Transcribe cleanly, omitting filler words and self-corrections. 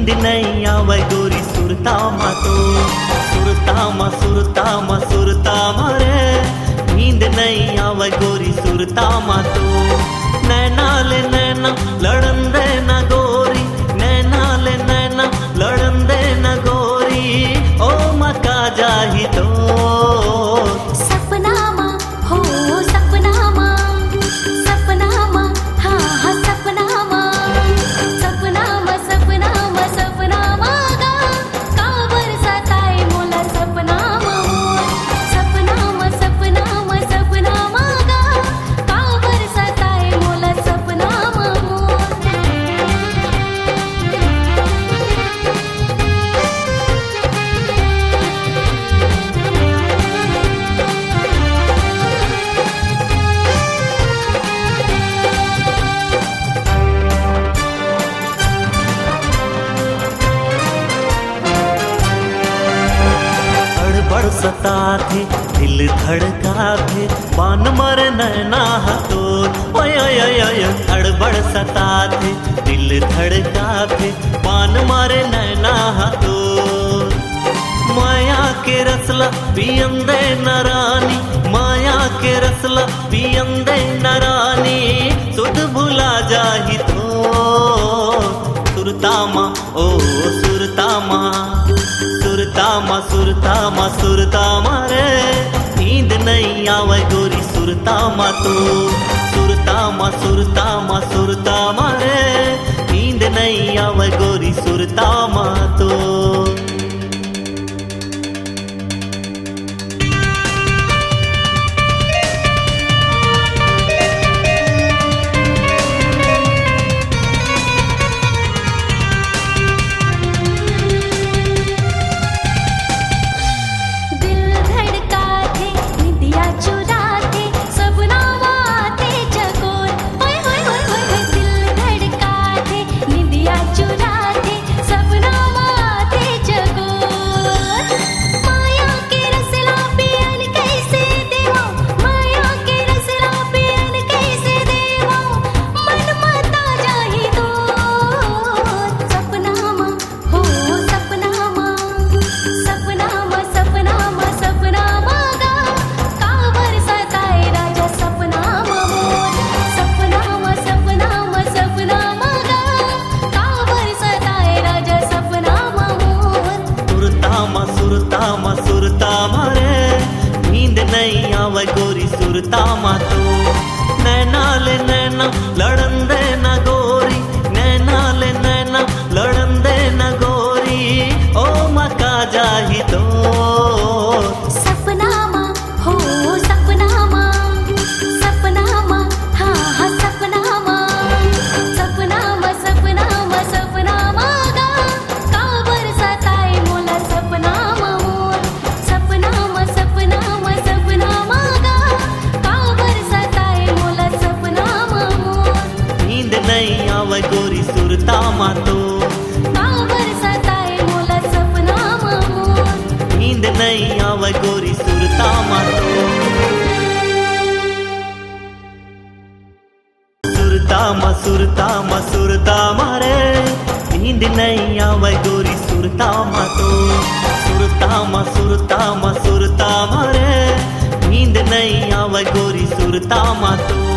नींद नहीं आवे गोरी सुरतामा तो सुरतामा सुरतामा सुरतामा रे नींद नहीं आवे गोरी सुरतामा तो नैना ले नैना लड़न दे ना गोरी नैना ले नैना लड़न दे ना गोरी ओ मका जाही तो सपनामा हो सपनामा सपनामा हाँ हाँ सपनामा सपनामा सपनामा सपनामा गा कावर सताए मोला सपनामा सपनामा सपनामा सपनामा गा कावर सताए मोला सपनामा बड़ सता थे दिल धड़का थे बान मर नैना हतोर ओय ओय ओय ओय अड़बड़ सता थे दिल धड़का थे बान मर नैना हतोर माया के रसला पियंदे नरानी माया के रसला पियंदे नरानी सुध भुला जाही तो सुरतामा ओ सुरतामा सुरतामा सुरतामा सुरतामा रे नींद नहीं आवे गोरी सुरतामा तो सुरतामा सुरतामा सुरतामा रे नींद नहीं आवे गोरी सुरतामा तो सुरतामा सुरतामा रे नींद नहीं आवे गोरी सुरतामा तो नैना ले नैना लड़न दे ना गोरी नैना ले नैना लड़न दे ना गोरी ओ मका जाही तो सपनामा हो सपनामा सपनामा हाँ हाँ सपनामा सपनामा सपनामा सपनामा गा कावर सताए मोला सपनामा सपनामा सपनामा सपनामा गा कावर सताए मोला सपनामा नींद नहीं आवे गोरी सुरतामा तो कावर सताए मोला सपनामा नींद नहीं आवे गोरी सुरतामा तो सुरतामा सुरतामा सुरतामा रे नींद नहीं आवे गोरी सुरतामा तो सुरतामा सुरतामा सुरतामा रे नींद नहीं आवे गोरी सुरतामा तो